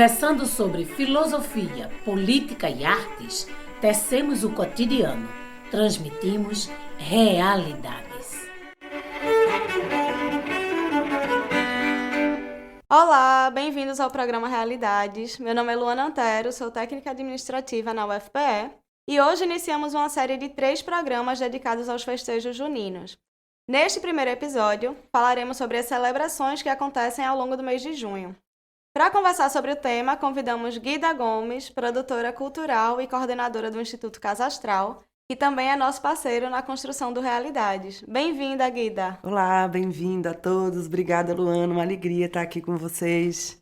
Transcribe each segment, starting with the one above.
Conversando sobre filosofia, política e artes, tecemos o cotidiano, transmitimos realidades. Olá, bem-vindos ao programa Realidades. Meu nome é Luana Antero, sou técnica administrativa na UFPE e hoje iniciamos uma série de 3 programas dedicados aos festejos juninos. Neste primeiro episódio, falaremos sobre as celebrações que acontecem ao longo do mês de junho. Para conversar sobre o tema, convidamos Guida Gomes, produtora cultural e coordenadora do Instituto Casa Astral, que também é nosso parceiro na construção do Realidades. Bem-vinda, Guida! Olá, bem-vindo a todos. Obrigada, Luana. Uma alegria estar aqui com vocês.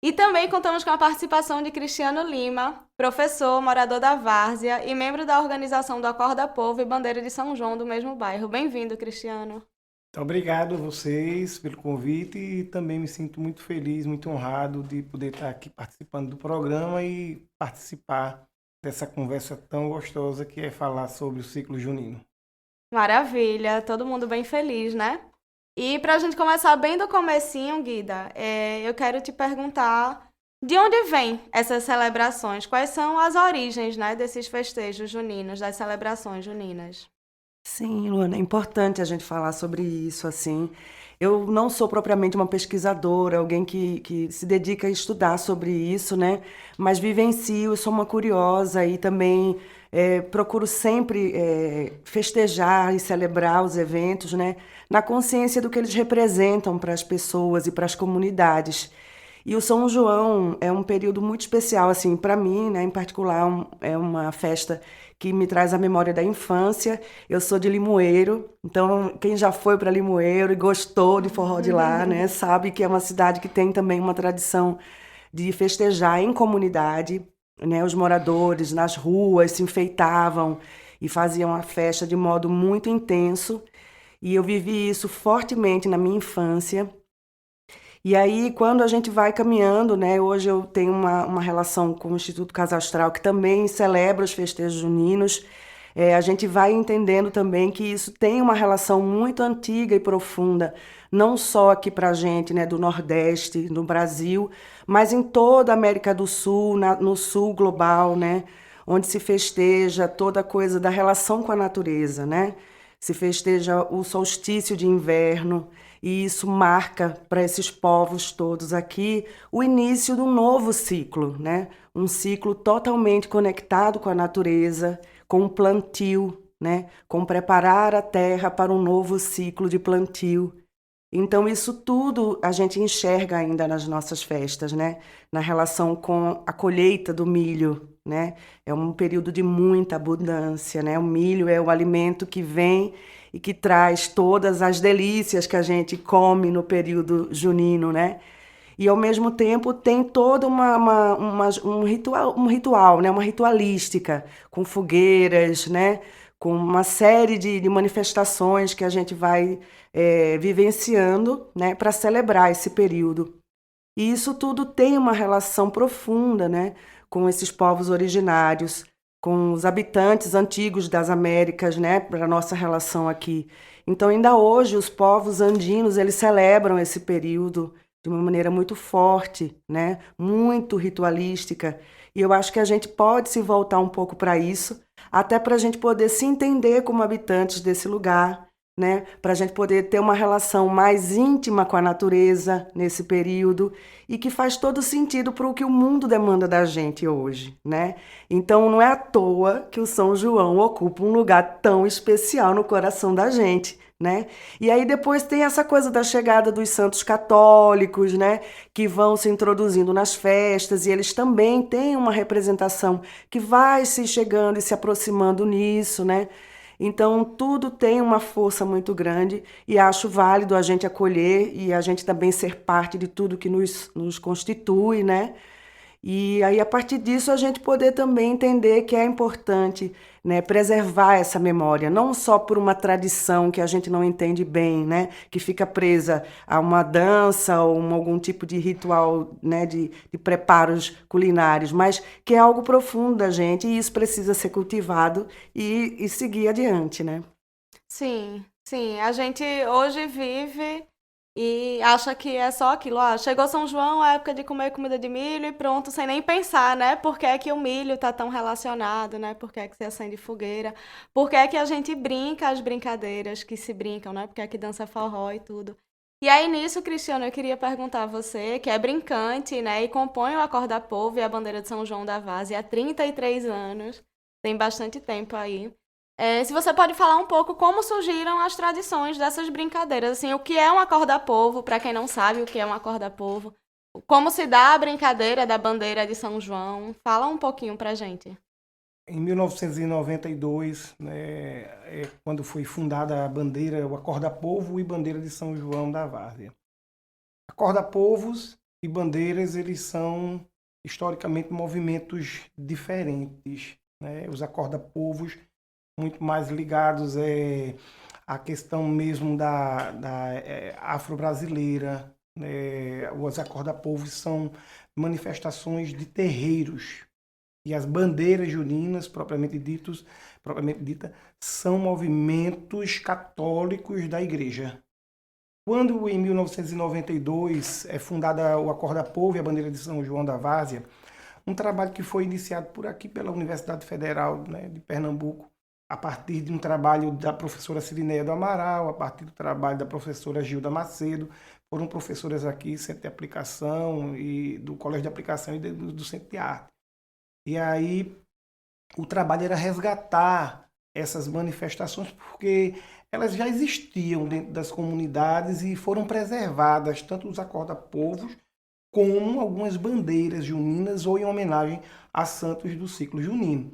E também contamos com a participação de Cristiano Lima, professor, morador da Várzea e membro da organização do Acorda Povo e Bandeira de São João do mesmo bairro. Bem-vindo, Cristiano. Muito obrigado a vocês pelo convite e também me sinto muito feliz, muito honrado de poder estar aqui participando do programa e participar dessa conversa tão gostosa que é falar sobre o ciclo junino. Maravilha, todo mundo bem feliz, né? E para a gente começar bem do comecinho, Guida, eu quero te perguntar de onde vêm essas celebrações? Quais são as origens, né, desses festejos juninos, das celebrações juninas? Sim, Luana, é importante a gente falar sobre isso, assim. Eu não sou propriamente uma pesquisadora, alguém que se dedica a estudar sobre isso, né? Mas vivencio, eu sou uma curiosa e também procuro sempre festejar e celebrar os eventos, né? Na consciência do que eles representam para as pessoas e para as comunidades. E o São João é um período muito especial, assim, para mim, né? Em particular, é uma festa que me traz a memória da infância. Eu sou de Limoeiro, então quem já foi para Limoeiro e gostou de forró de lá, né, sabe que é uma cidade que tem também uma tradição de festejar em comunidade, né? Os moradores nas ruas se enfeitavam e faziam a festa de modo muito intenso. E eu vivi isso fortemente na minha infância. E aí, quando a gente vai caminhando, né? Hoje eu tenho uma relação com o Instituto Casa Astral, que também celebra os festejos juninos. A gente vai entendendo também que isso tem uma relação muito antiga e profunda, não só aqui para a gente, né, do Nordeste, no Brasil, mas em toda a América do Sul, no Sul global, né? Onde se festeja toda a coisa da relação com a natureza, né? Se festeja o solstício de inverno. E isso marca para esses povos todos aqui o início de um novo ciclo, né? Um ciclo totalmente conectado com a natureza, com o plantio, né? Com preparar a terra para um novo ciclo de plantio. Então isso tudo a gente enxerga ainda nas nossas festas, né? Na relação com a colheita do milho, né? É um período de muita abundância, né? O milho é o alimento que vem e que traz todas as delícias que a gente come no período junino, né? E ao mesmo tempo tem todo um ritual, né? Uma ritualística, com fogueiras, né? Com uma série de manifestações que a gente vai vivenciando, né? Para celebrar esse período. E isso tudo tem uma relação profunda, né? Com esses povos originários, com os habitantes antigos das Américas, né, para a nossa relação aqui. Então, ainda hoje, os povos andinos, eles celebram esse período de uma maneira muito forte, né, muito ritualística. E eu acho que a gente pode se voltar um pouco para isso, até para a gente poder se entender como habitantes desse lugar, né, para a gente poder ter uma relação mais íntima com a natureza nesse período e que faz todo sentido para o que o mundo demanda da gente hoje, né? Então não é à toa que o São João ocupa um lugar tão especial no coração da gente, né? E aí depois tem essa coisa da chegada dos santos católicos, né, que vão se introduzindo nas festas e eles também têm uma representação que vai se chegando e se aproximando nisso, né? Então, tudo tem uma força muito grande e acho válido a gente acolher e a gente também ser parte de tudo que nos constitui, né? E aí, a partir disso, a gente poder também entender que é importante, né, preservar essa memória, não só por uma tradição que a gente não entende bem, né, que fica presa a uma dança ou algum tipo de ritual, né, de preparos culinários, mas que é algo profundo da gente e isso precisa ser cultivado e seguir adiante, né? Sim, sim. A gente hoje vive e acha que é só aquilo. Ah, chegou São João, a época de comer comida de milho e pronto, sem nem pensar, né? Por que é que o milho tá tão relacionado, né? Por que é que se acende fogueira? Por que é que a gente brinca as brincadeiras que se brincam, né? Por que é que dança forró e tudo. E aí, nisso, Cristiano, eu queria perguntar a você, que é brincante, né? E compõe o Acorda Povo e a bandeira de São João da Várzea há 33 anos. Tem bastante tempo aí. Se você pode falar um pouco como surgiram as tradições dessas brincadeiras, assim, o que é um acorda-povo, para quem não sabe o que é um acorda-povo, como se dá a brincadeira da bandeira de São João, fala um pouquinho pra gente. Em 1992, né, quando foi fundada a bandeira, o Acorda-Povo e Bandeira de São João da Várzea. Acorda-povos e bandeiras, eles são historicamente movimentos diferentes, né? Os acorda-povos muito mais ligados à questão mesmo da afro-brasileira, né? Os acorda-povos são manifestações de terreiros, e as bandeiras juninas, propriamente dita, são movimentos católicos da igreja. Quando, em 1992, é fundada o Acorda-Povo e a Bandeira de São João da Várzea, um trabalho que foi iniciado por aqui pela Universidade Federal, né, de Pernambuco, a partir de um trabalho da professora Cirineia do Amaral, a partir do trabalho da professora Gilda Macedo, foram professoras aqui, Centro de Aplicação, e do Colégio de Aplicação e do Centro de Arte. E aí o trabalho era resgatar essas manifestações, porque elas já existiam dentro das comunidades e foram preservadas, tanto os acorda-povos como algumas bandeiras juninas ou em homenagem a santos do ciclo junino.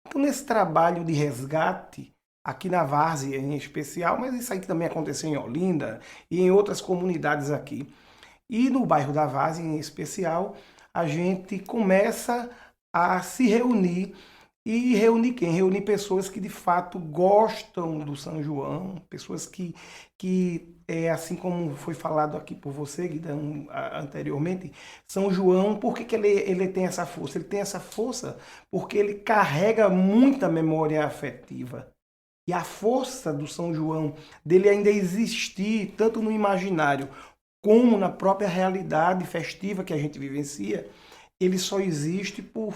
Então, nesse trabalho de resgate, aqui na Várzea em especial, mas isso aí também aconteceu em Olinda e em outras comunidades aqui, e no bairro da Várzea em especial, a gente começa a se reunir. E reunir quem? Reunir pessoas que de fato gostam do São João, pessoas que assim como foi falado aqui por você, Guidão, anteriormente, São João, por que ele tem essa força? Ele tem essa força porque ele carrega muita memória afetiva. E a força do São João, dele ainda existir, tanto no imaginário como na própria realidade festiva que a gente vivencia, ele só existe por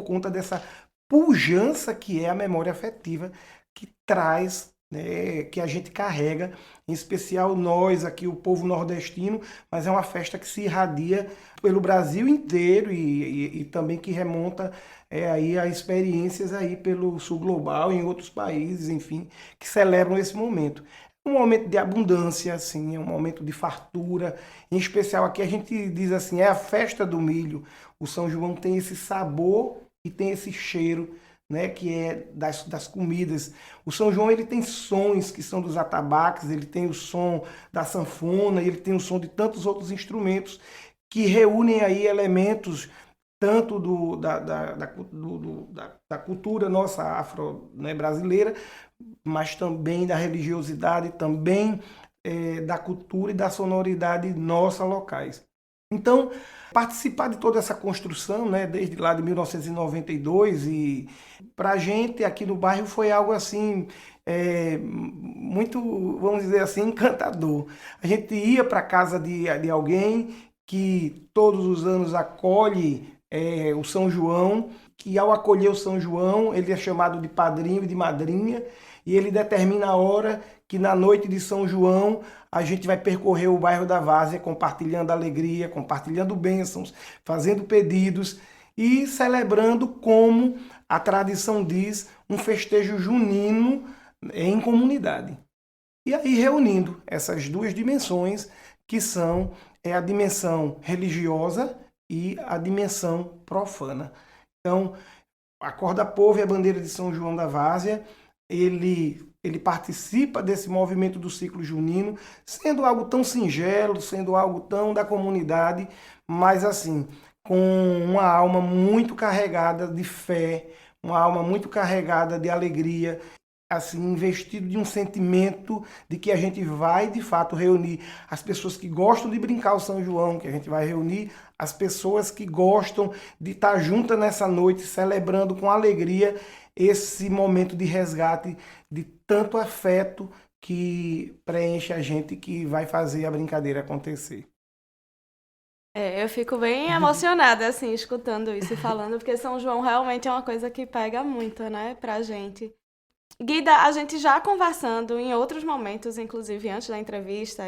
conta dessa pujança que é a memória afetiva que traz, né, que a gente carrega, em especial nós aqui, o povo nordestino, mas é uma festa que se irradia pelo Brasil inteiro e também que remonta aí a experiências aí pelo sul global, em outros países, enfim, que celebram esse momento. É um momento de abundância, assim, é um momento de fartura, em especial aqui a gente diz assim, é a festa do milho. O São João tem esse sabor e tem esse cheiro, né, que é das comidas. O São João ele tem sons que são dos atabaques, ele tem o som da sanfona, ele tem o som de tantos outros instrumentos que reúnem aí elementos tanto da cultura nossa afro, né, brasileira, mas também da religiosidade, também da cultura e da sonoridade nossa locais. Então, participar de toda essa construção, né, desde lá de 1992, e para a gente aqui no bairro foi algo assim, muito, vamos dizer assim, encantador. A gente ia para a casa de alguém que todos os anos acolhe o São João, que ao acolher o São João, ele é chamado de padrinho e de madrinha, e ele determina a hora que na noite de São João a gente vai percorrer o bairro da Várzea compartilhando alegria, compartilhando bênçãos, fazendo pedidos e celebrando, como a tradição diz, um festejo junino em comunidade. E aí reunindo essas duas dimensões, que são a dimensão religiosa e a dimensão profana. Então, Acorda-Povo e a Bandeira de São João da Várzea, ele participa desse movimento do ciclo junino, sendo algo tão singelo, sendo algo tão da comunidade, mas assim, com uma alma muito carregada de fé, uma alma muito carregada de alegria, assim, investido de um sentimento de que a gente vai, de fato, reunir as pessoas que gostam de brincar o São João, que a gente vai reunir as pessoas que gostam de estar juntas nessa noite, celebrando com alegria esse momento de resgate de tanto afeto que preenche a gente, que vai fazer a brincadeira acontecer. Eu fico bem emocionada, assim, escutando isso e falando, porque São João realmente é uma coisa que pega muito, né, pra gente. Guida, a gente já conversando em outros momentos, inclusive antes da entrevista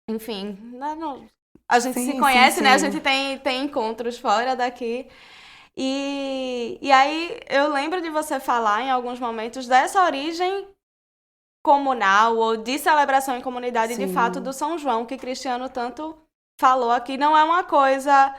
enfim, a gente se Sim, conhece, sim, né, a sim. gente tem encontros fora daqui. E aí eu lembro de você falar em alguns momentos dessa origem comunal ou de celebração em comunidade, de fato, do Sim, São João, que Cristiano tanto falou aqui. Não é uma coisa,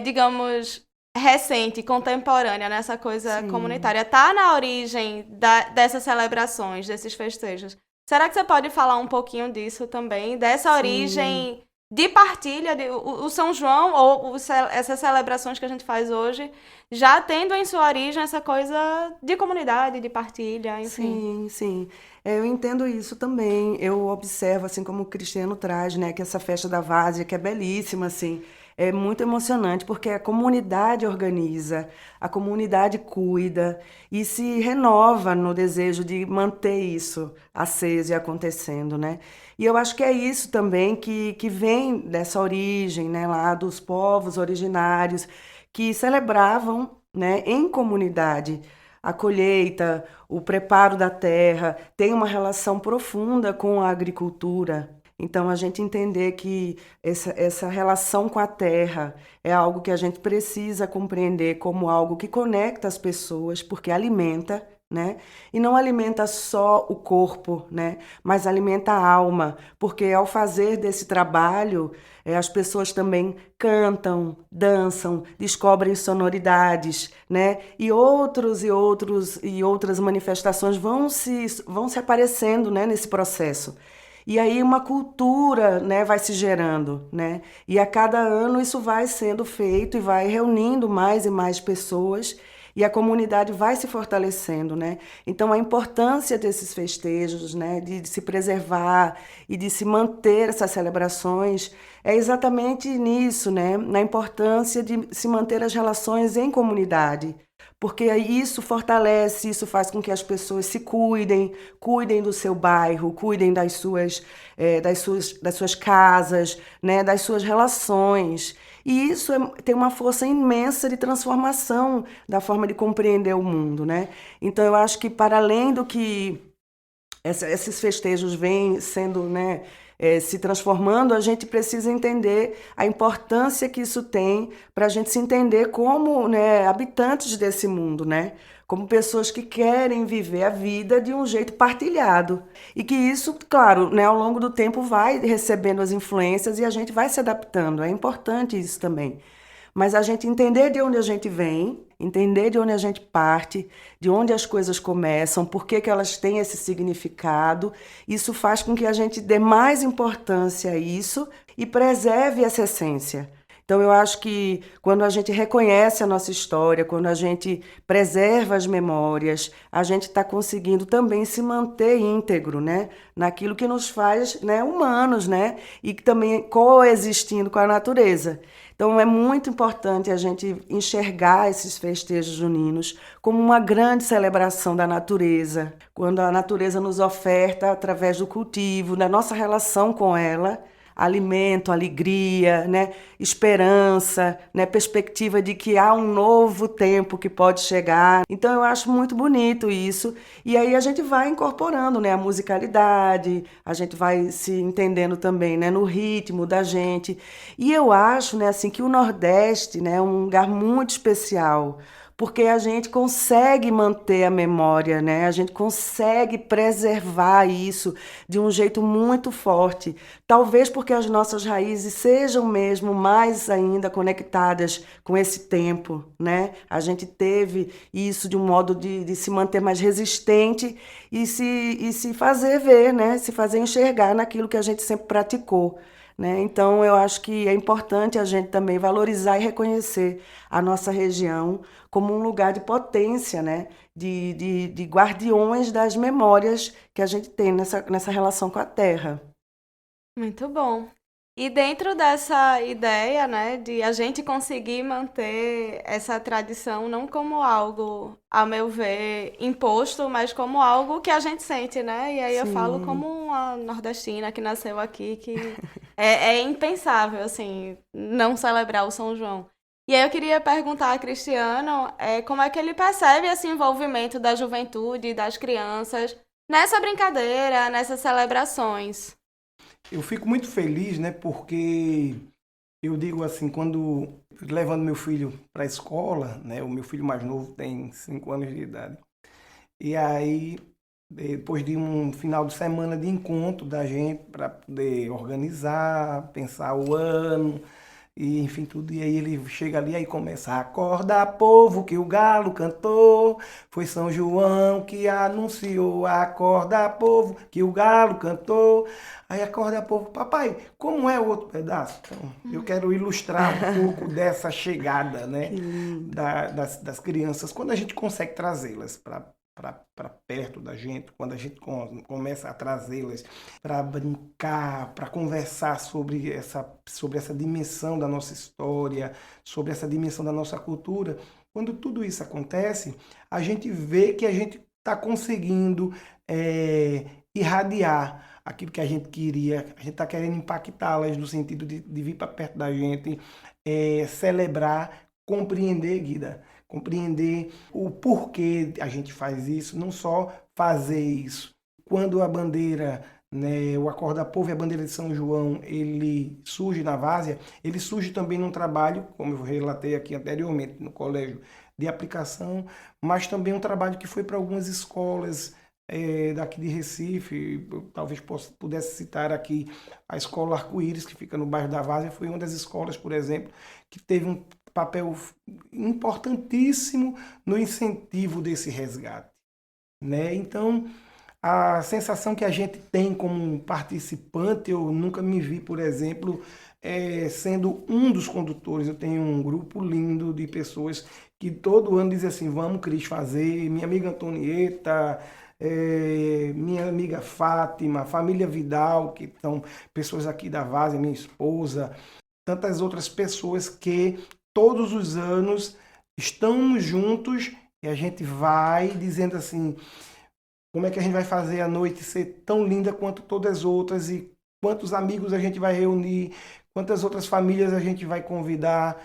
digamos, recente, contemporânea, nessa coisa sim, comunitária. Está na origem dessas celebrações, desses festejos. Será que você pode falar um pouquinho disso também? Dessa sim. origem de partilha, o São João, ou essas celebrações que a gente faz hoje, já tendo em sua origem essa coisa de comunidade, de partilha, enfim. Sim, sim. Eu entendo isso também. Eu observo, assim como o Cristiano traz, né, que essa festa da várzea, que é belíssima, assim, é muito emocionante, porque a comunidade organiza, a comunidade cuida e se renova no desejo de manter isso aceso e acontecendo, né? E eu acho que é isso também que vem dessa origem, né, lá dos povos originários que celebravam, né, em comunidade a colheita, o preparo da terra, tem uma relação profunda com a agricultura. Então, a gente entender que essa relação com a terra é algo que a gente precisa compreender como algo que conecta as pessoas, porque alimenta, né? E não alimenta só o corpo, né? Mas alimenta a alma, porque ao fazer desse trabalho, as pessoas também cantam, dançam, descobrem sonoridades, né? E outras manifestações vão se aparecendo, né, nesse processo. E aí uma cultura, né, vai se gerando, né? E a cada ano isso vai sendo feito e vai reunindo mais e mais pessoas e a comunidade vai se fortalecendo, né? Então a importância desses festejos, né, de se preservar e de se manter essas celebrações é exatamente nisso, né? Na importância de se manter as relações em comunidade. Porque aí isso fortalece, isso faz com que as pessoas se cuidem, cuidem do seu bairro, cuidem das suas casas, né? Das suas relações. E isso tem uma força imensa de transformação da forma de compreender o mundo, né? Então eu acho que para além do que esses festejos vêm sendo, né, se transformando, a gente precisa entender a importância que isso tem para a gente se entender como, né, habitantes desse mundo, né? Como pessoas que querem viver a vida de um jeito partilhado. E que isso, claro, né, ao longo do tempo vai recebendo as influências e a gente vai se adaptando. É importante isso também. Mas a gente entender de onde a gente vem, entender de onde a gente parte, de onde as coisas começam, por que que elas têm esse significado, isso faz com que a gente dê mais importância a isso e preserve essa essência. Então, eu acho que quando a gente reconhece a nossa história, quando a gente preserva as memórias, a gente está conseguindo também se manter íntegro, né? Naquilo que nos faz, né, humanos, né? E que também coexistindo com a natureza. Então, é muito importante a gente enxergar esses festejos juninos como uma grande celebração da natureza, quando a natureza nos oferta, através do cultivo, da nossa relação com ela, alimento, alegria, né? Esperança, né? Perspectiva de que há um novo tempo que pode chegar. Então, eu acho muito bonito isso. E aí a gente vai incorporando, né, a musicalidade, a gente vai se entendendo também, né, no ritmo da gente. E eu acho, né, assim, que o Nordeste, né, é um lugar muito especial, porque a gente consegue manter a memória, né? A gente consegue preservar isso de um jeito muito forte. Talvez porque as nossas raízes sejam mesmo mais ainda conectadas com esse tempo, né? A gente teve isso de um modo de se manter mais resistente e se fazer ver, né? Se fazer enxergar naquilo que a gente sempre praticou. Né? Então, eu acho que é importante a gente também valorizar e reconhecer a nossa região como um lugar de potência, né? De guardiões das memórias que a gente tem nessa relação com a terra. Muito bom. E dentro dessa ideia, né, de a gente conseguir manter essa tradição não como algo, a meu ver, imposto, mas como algo que a gente sente, né? E aí eu falo Sim. como uma nordestina que nasceu aqui, que é impensável, assim, não celebrar o São João. E aí eu queria perguntar a Cristiano, como é que ele percebe esse envolvimento da juventude e das crianças nessa brincadeira, nessas celebrações. Eu fico muito feliz, né? Porque eu digo assim, quando levando meu filho para a escola, né? O meu filho mais novo tem 5 anos de idade. E aí, depois de um final de semana de encontro da gente para poder organizar, pensar o ano, e enfim, tudo. E aí ele chega ali aí começa: acorda, povo, que o galo cantou. Foi São João que anunciou. Acorda, povo, que o galo cantou. Aí acorda, povo. Papai, como é o outro pedaço? Então, eu quero ilustrar um pouco dessa chegada, né, Que lindo. das crianças, quando a gente consegue trazê-las para perto da gente, quando a gente começa a trazê-las para brincar, para conversar sobre essa dimensão da nossa história, sobre essa dimensão da nossa cultura. Quando tudo isso acontece, a gente vê que a gente está conseguindo irradiar aquilo que a gente queria, a gente está querendo impactá-las no sentido de vir para perto da gente, celebrar, compreender, Guida, compreender o porquê a gente faz isso, não só fazer isso. Quando a bandeira, né, o Acorda-Povo e a bandeira de São João, ele surge na Várzea, ele surge também num trabalho, como eu relatei aqui anteriormente, no colégio de aplicação, mas também um trabalho que foi para algumas escolas daqui de Recife. Eu talvez pudesse citar aqui a Escola Arco-Íris, que fica no bairro da Várzea, foi uma das escolas, por exemplo, que teve um papel importantíssimo no incentivo desse resgate, né? Então, a sensação que a gente tem como participante, eu nunca me vi, por exemplo, sendo um dos condutores. Eu tenho um grupo lindo de pessoas que todo ano dizem assim: vamos, Cris, fazer. Minha amiga Antonieta, minha amiga Fátima, família Vidal, que são pessoas aqui da Várzea, minha esposa, tantas outras pessoas que todos os anos estamos juntos e a gente vai dizendo assim: como é que a gente vai fazer a noite ser tão linda quanto todas as outras, e quantos amigos a gente vai reunir, quantas outras famílias a gente vai convidar,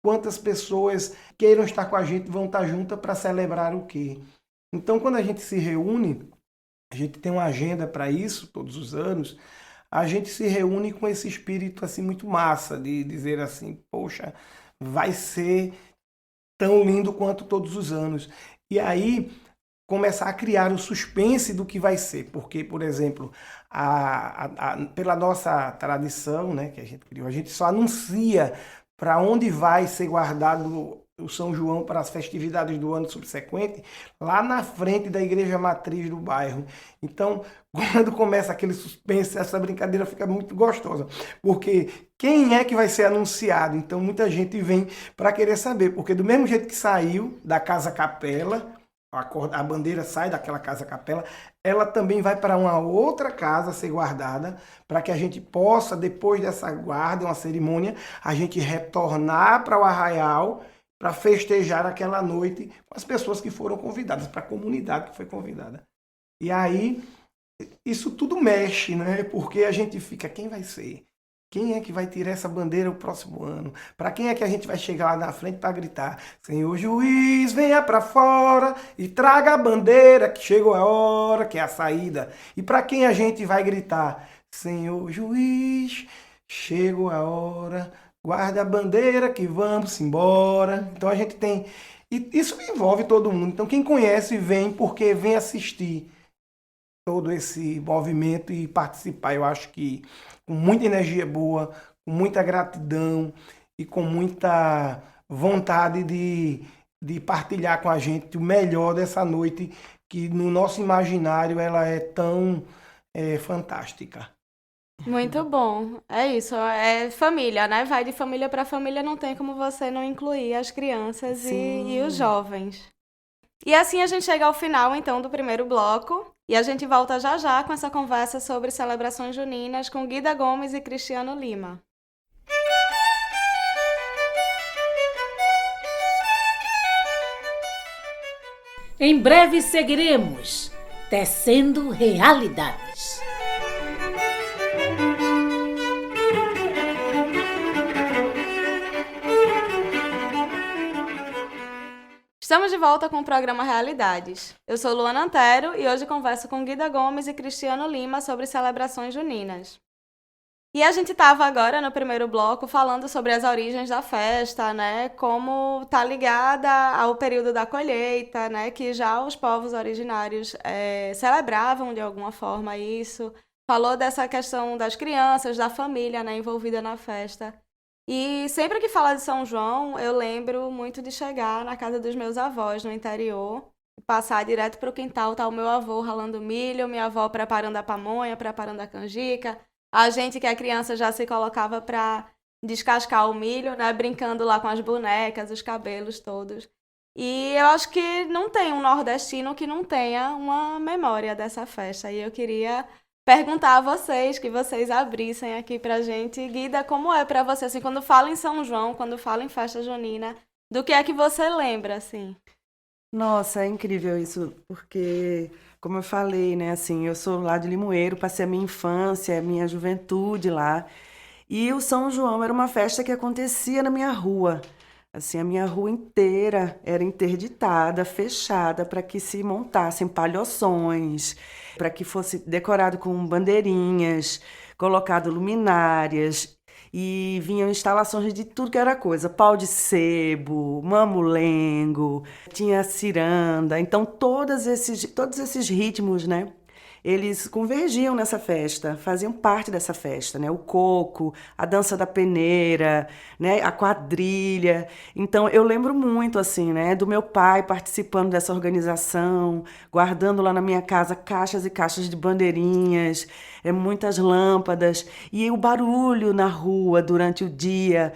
quantas pessoas queiram estar com a gente, vão estar juntas para celebrar o quê? Então, quando a gente se reúne, a gente tem uma agenda para isso todos os anos, a gente se reúne com esse espírito assim muito massa de dizer assim: poxa, vai ser tão lindo quanto todos os anos. E aí começar a criar o suspense do que vai ser, porque, por exemplo, pela nossa tradição, né, que a gente criou, a gente só anuncia para onde vai ser guardado o São João para as festividades do ano subsequente, lá na frente da igreja matriz do bairro. Então, quando começa aquele suspense, essa brincadeira fica muito gostosa, porque quem é que vai ser anunciado? Então, muita gente vem para querer saber, porque do mesmo jeito que saiu da Casa Capela, a bandeira sai daquela Casa Capela, ela também vai para uma outra casa ser guardada, para que a gente possa, depois dessa guarda, uma cerimônia, a gente retornar para o arraial para festejar aquela noite com as pessoas que foram convidadas, para a comunidade que foi convidada. E aí, isso tudo mexe, né? Porque a gente fica: quem vai ser? Quem é que vai tirar essa bandeira o próximo ano? Para quem é que a gente vai chegar lá na frente para gritar: Senhor juiz, venha para fora e traga a bandeira, que chegou a hora, que é a saída. E para quem a gente vai gritar: Senhor juiz, chegou a hora, guarda a bandeira que vamos embora. Então a gente tem... E isso envolve todo mundo. Então quem conhece vem porque vem assistir todo esse movimento e participar. Eu acho que com muita energia boa, com muita gratidão e com muita vontade de partilhar com a gente o melhor dessa noite, que no nosso imaginário ela é tão fantástica. Muito bom. É isso, é família, né? Vai de família para família, não tem como você não incluir as crianças e os jovens. E assim a gente chega ao final, então, do primeiro bloco. E a gente volta já já com essa conversa sobre celebrações juninas com Guida Gomes e Cristiano Lima. Em breve seguiremos tecendo realidades. Estamos de volta com o programa Realidades. Eu sou Luana Antero e hoje converso com Guida Gomes e Cristiano Lima sobre celebrações juninas. E a gente estava agora no primeiro bloco falando sobre as origens da festa, né? Como está ligada ao período da colheita, né? Que já os povos originários celebravam de alguma forma isso. Falou dessa questão das crianças, da família, né? Envolvida na festa. E sempre que fala de São João, eu lembro muito de chegar na casa dos meus avós no interior, passar direto para o quintal, tá o meu avô ralando milho, minha avó preparando a pamonha, preparando a canjica. A gente que é criança já se colocava para descascar o milho, né, brincando lá com as bonecas, os cabelos todos. E eu acho que não tem um nordestino que não tenha uma memória dessa festa. E eu queria perguntar a vocês, que vocês abrissem aqui pra gente. Guida, como é pra você, assim, quando fala em São João, quando fala em festa junina, do que é que você lembra, assim? Nossa, é incrível isso, porque, como eu falei, né, assim, eu sou lá de Limoeiro, passei a minha infância, a minha juventude lá, e o São João era uma festa que acontecia na minha rua. Assim, a minha rua inteira era interditada, fechada, para que se montassem palhoções, para que fosse decorado com bandeirinhas, colocado luminárias, e vinham instalações de tudo que era coisa, pau de sebo, mamulengo, tinha ciranda, então todos esses ritmos, né? Eles convergiam nessa festa, faziam parte dessa festa, né? O coco, a dança da peneira, né? A quadrilha. Então eu lembro muito assim, né? Do meu pai participando dessa organização, guardando lá na minha casa caixas e caixas de bandeirinhas, muitas lâmpadas e o barulho na rua durante o dia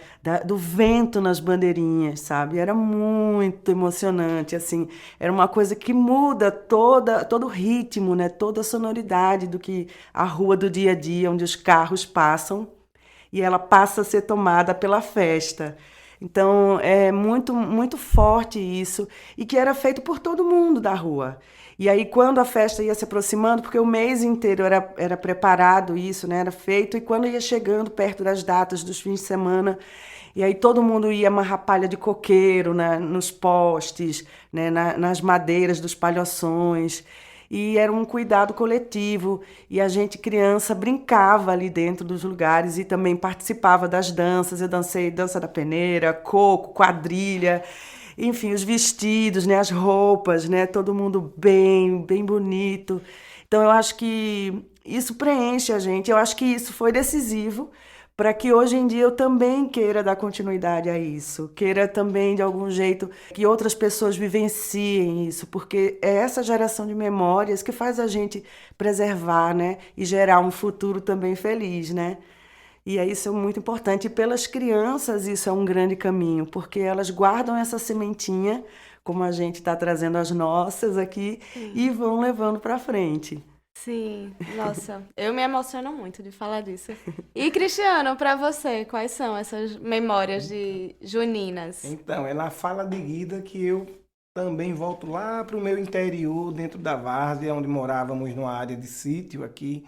do vento nas bandeirinhas, sabe? Era muito emocionante, assim. Era uma coisa que muda todo o ritmo, né? Toda a sonoridade do que a rua do dia a dia, onde os carros passam, e ela passa a ser tomada pela festa. Então, é muito, muito forte isso, e que era feito por todo mundo da rua. E aí, quando a festa ia se aproximando, porque o mês inteiro era preparado isso, né? Era feito, e quando ia chegando perto das datas dos fins de semana, e aí todo mundo ia amarrar palha de coqueiro nos postes, né? Nas madeiras dos palhoções. E era um cuidado coletivo, e a gente, criança, brincava ali dentro dos lugares e também participava das danças. Eu dancei dança da peneira, coco, quadrilha, enfim, os vestidos, né, as roupas, né, todo mundo bem bonito. Então eu acho que isso preenche a gente, eu acho que isso foi decisivo para que hoje em dia eu também queira dar continuidade a isso, queira também, de algum jeito, que outras pessoas vivenciem isso, porque é essa geração de memórias que faz a gente preservar, né, e gerar um futuro também feliz, né? E isso é muito importante. E pelas crianças isso é um grande caminho, porque elas guardam essa sementinha, como a gente está trazendo as nossas aqui, e vão levando para frente. Sim, nossa, eu me emociono muito de falar disso. E, Cristiano, para você, quais são essas memórias de juninas? Então, é na fala de Guida que eu também volto lá para o meu interior, dentro da várzea, onde morávamos numa área de sítio aqui.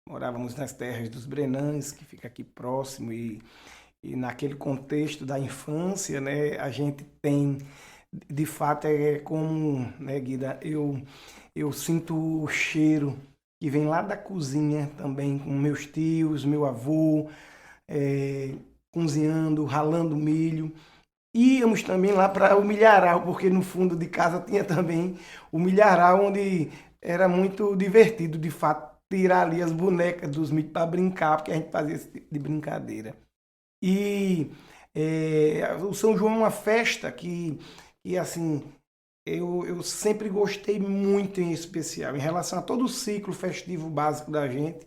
Morávamos nas terras dos Brenães, que fica aqui próximo, e naquele contexto da infância, né, a gente tem, de fato, é como, né, Guida, eu sinto o cheiro que vem lá da cozinha também, com meus tios, meu avô, cozinhando, ralando milho. Íamos também lá para o milharal, porque no fundo de casa tinha também o milharal, onde era muito divertido, de fato, tirar ali as bonecas dos milhos para brincar, porque a gente fazia esse tipo de brincadeira. E o São João é uma festa que assim, eu sempre gostei muito, em especial, em relação a todo o ciclo festivo básico da gente,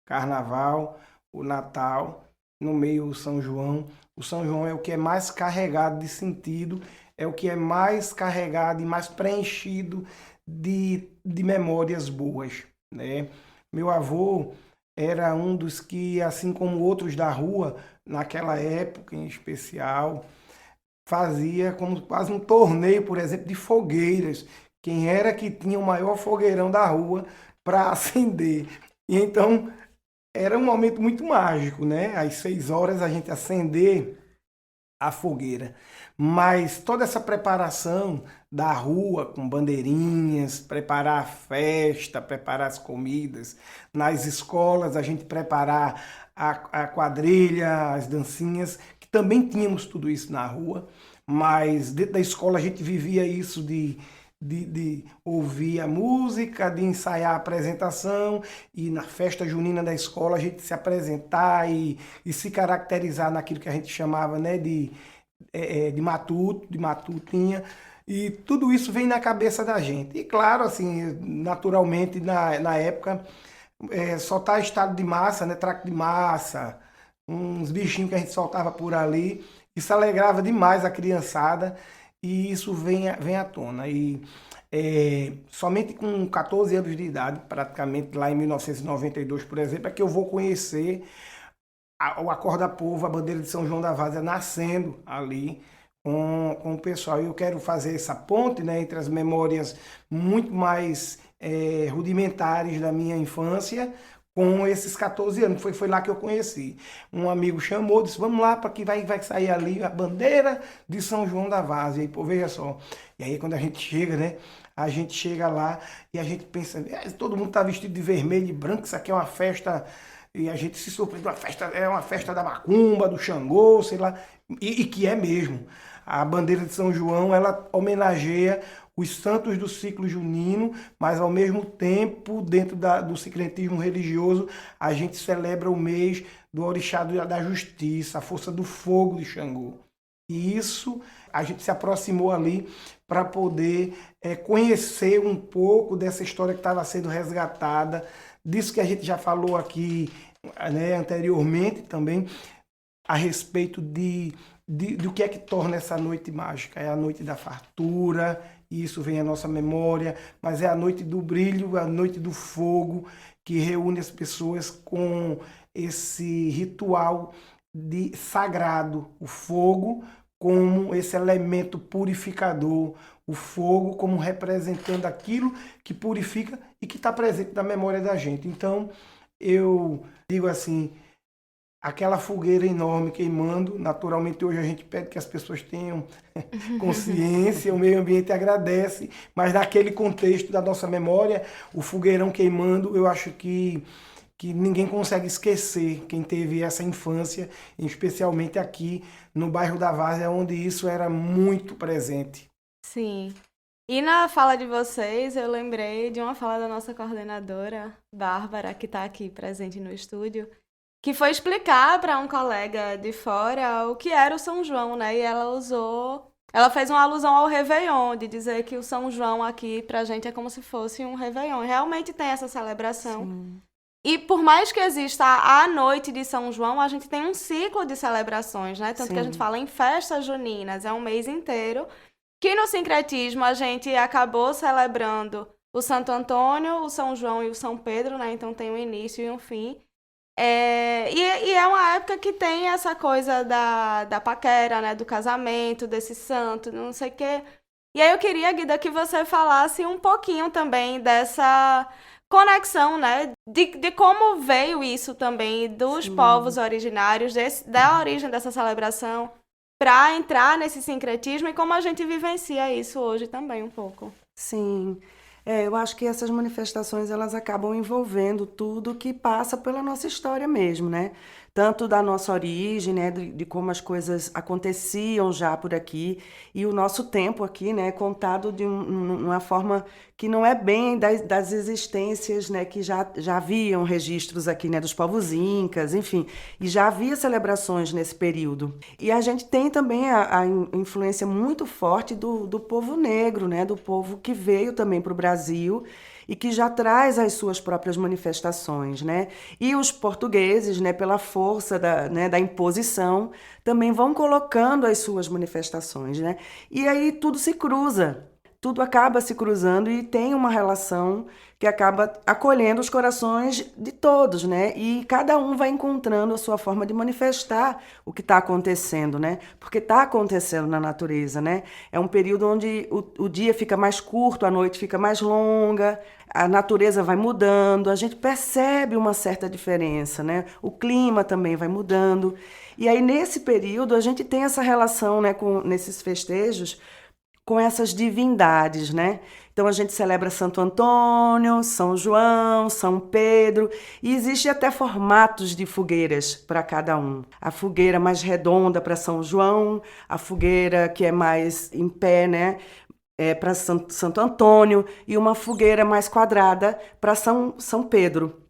Carnaval, o Natal. no meio São João. O São João é o que é mais carregado de sentido, é o que é mais carregado e mais preenchido de memórias boas, né? Meu avô era um dos que, assim como outros da rua, naquela época em especial, fazia como quase um torneio, por exemplo, de fogueiras. Quem era que tinha o maior fogueirão da rua para acender. E então era um momento muito mágico, né? Às 6 horas a gente acender a fogueira. Mas toda essa preparação da rua com bandeirinhas, preparar a festa, preparar as comidas, nas escolas a gente preparar a quadrilha, as dancinhas, que também tínhamos tudo isso na rua, mas dentro da escola a gente vivia isso de ouvir a música, de ensaiar a apresentação e na festa junina da escola a gente se apresentar e se caracterizar naquilo que a gente chamava, né, de matuto, de matutinha, e tudo isso vem na cabeça da gente. E claro, assim, naturalmente na época soltar estado de massa, né, traque de massa, uns bichinhos que a gente soltava por ali, isso alegrava demais a criançada e isso vem à tona. E somente com 14 anos de idade, praticamente lá em 1992, por exemplo, é que eu vou conhecer o Acorda-Povo, a bandeira de São João da Várzea nascendo ali com o pessoal. E eu quero fazer essa ponte, né, entre as memórias muito mais rudimentares da minha infância com esses 14 anos. Foi lá que eu conheci. Um amigo chamou, disse, vamos lá, para que vai sair ali a bandeira de São João da Várzea. E, pô, veja só. E aí, quando a gente chega, né, a gente chega lá e a gente pensa, todo mundo está vestido de vermelho e branco, isso aqui é uma festa. E a gente se surpreende, é uma festa da macumba, do Xangô, sei lá, e que é mesmo. A bandeira de São João, ela homenageia os santos do ciclo junino, mas ao mesmo tempo, dentro do sincretismo religioso, a gente celebra o mês do orixá da justiça, a força do fogo de Xangô. E isso a gente se aproximou ali para poder conhecer um pouco dessa história que estava sendo resgatada, disso que a gente já falou aqui, né, anteriormente também, a respeito do que é que torna essa noite mágica. É a noite da fartura, isso vem à nossa memória, mas é a noite do brilho, a noite do fogo, que reúne as pessoas com esse ritual sagrado, o fogo como esse elemento purificador, o fogo como representando aquilo que purifica e que está presente na memória da gente. Então, eu digo assim, aquela fogueira enorme queimando, naturalmente hoje a gente pede que as pessoas tenham consciência, o meio ambiente agradece, mas naquele contexto da nossa memória, o fogueirão queimando, eu acho que ninguém consegue esquecer quem teve essa infância, especialmente aqui no bairro da Várzea, onde isso era muito presente. Sim. E na fala de vocês, eu lembrei de uma fala da nossa coordenadora, Bárbara, que está aqui presente no estúdio, que foi explicar para um colega de fora o que era o São João, né? E ela fez uma alusão ao Réveillon, de dizer que o São João aqui pra gente é como se fosse um Réveillon. Realmente tem essa celebração. Sim. E por mais que exista a noite de São João, a gente tem um ciclo de celebrações, né? Tanto que a gente fala em festas juninas, é um mês inteiro, que no sincretismo a gente acabou celebrando o Santo Antônio, o São João e o São Pedro, né? Então tem um início e um fim. E é uma época que tem essa coisa da paquera, né? Do casamento, desse santo, não sei o quê. E aí eu queria, Guida, que você falasse um pouquinho também dessa conexão, né? De como veio isso também dos povos originários, da origem dessa celebração, para entrar nesse sincretismo e como a gente vivencia isso hoje também um pouco. Sim. Eu acho que essas manifestações elas acabam envolvendo tudo que passa pela nossa história mesmo, né? Tanto da nossa origem, né? De como as coisas aconteciam já por aqui, e o nosso tempo aqui, né? Contado de uma forma que não é bem das existências, né? Que já haviam registros aqui, né? Dos povos incas, enfim, e já havia celebrações nesse período. E a gente tem também a influência muito forte do povo negro, né? Do povo que veio também para o Brasil e que já traz as suas próprias manifestações, né? E os portugueses, né, pela força da imposição, também vão colocando as suas manifestações, né? E aí tudo se cruza, tudo acaba se cruzando e tem uma relação que acaba acolhendo os corações de todos, né? E cada um vai encontrando a sua forma de manifestar o que está acontecendo, né? Porque está acontecendo na natureza, né? É um período onde o dia fica mais curto, a noite fica mais longa, a natureza vai mudando, a gente percebe uma certa diferença, né? O clima também vai mudando. E aí, nesse período, a gente tem essa relação, né, nesses festejos, com essas divindades, né? Então a gente celebra Santo Antônio, São João, São Pedro, e existe até formatos de fogueiras para cada um. A fogueira mais redonda para São João, a fogueira que é mais em pé, né? Para Santo Antônio, e uma fogueira mais quadrada para São Pedro.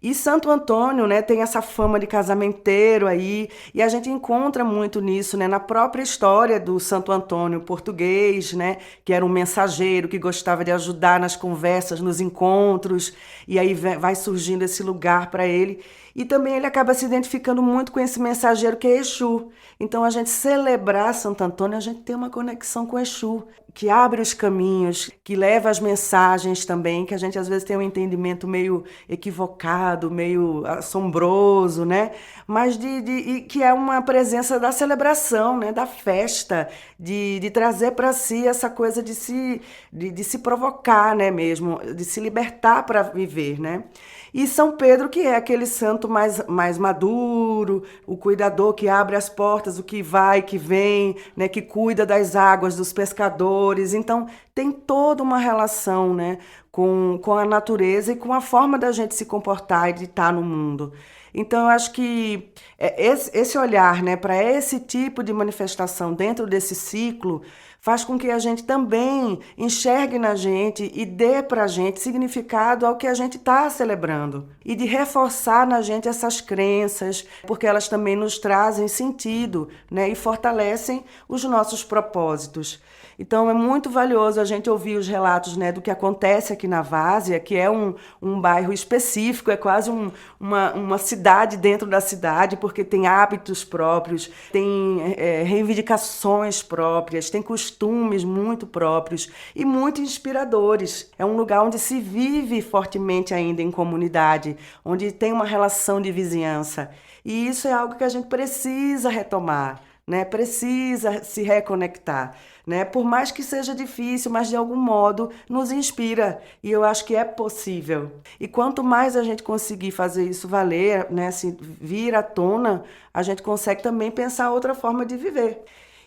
E Santo Antônio, né, tem essa fama de casamenteiro aí, e a gente encontra muito nisso, né, na própria história do Santo Antônio português, né, que era um mensageiro que gostava de ajudar nas conversas, nos encontros, e aí vai surgindo esse lugar para ele. E também ele acaba se identificando muito com esse mensageiro que é Exu. Então, a gente celebrar Santo Antônio, a gente tem uma conexão com Exu, que abre os caminhos, que leva as mensagens também, que a gente às vezes tem um entendimento meio equivocado, meio assombroso, né? Mas e que é uma presença da celebração, né? Da festa, de trazer para si essa coisa de se provocar, né, mesmo, de se libertar para viver, né? E São Pedro, que é aquele santo mais maduro, o cuidador que abre as portas, o que vai, que vem, né, que cuida das águas, dos pescadores. Então, tem toda uma relação, né, com a natureza e com a forma da gente se comportar e de estar no mundo. Então, eu acho que esse olhar, né, para esse tipo de manifestação dentro desse ciclo faz com que a gente também enxergue na gente e dê para a gente significado ao que a gente está celebrando. E de reforçar na gente essas crenças, porque elas também nos trazem sentido, né, e fortalecem os nossos propósitos. Então, é muito valioso a gente ouvir os relatos, né, do que acontece aqui na Várzea, que é um bairro específico, é quase uma cidade dentro da cidade, porque tem hábitos próprios, tem reivindicações próprias, tem costumes muito próprios e muito inspiradores. É um lugar onde se vive fortemente ainda em comunidade, onde tem uma relação de vizinhança. E isso é algo que a gente precisa retomar, né? Precisa se reconectar, né? Por mais que seja difícil, mas de algum modo nos inspira, e eu acho que é possível. E quanto mais a gente conseguir fazer isso valer, né, assim, vir à tona, a gente consegue também pensar outra forma de viver.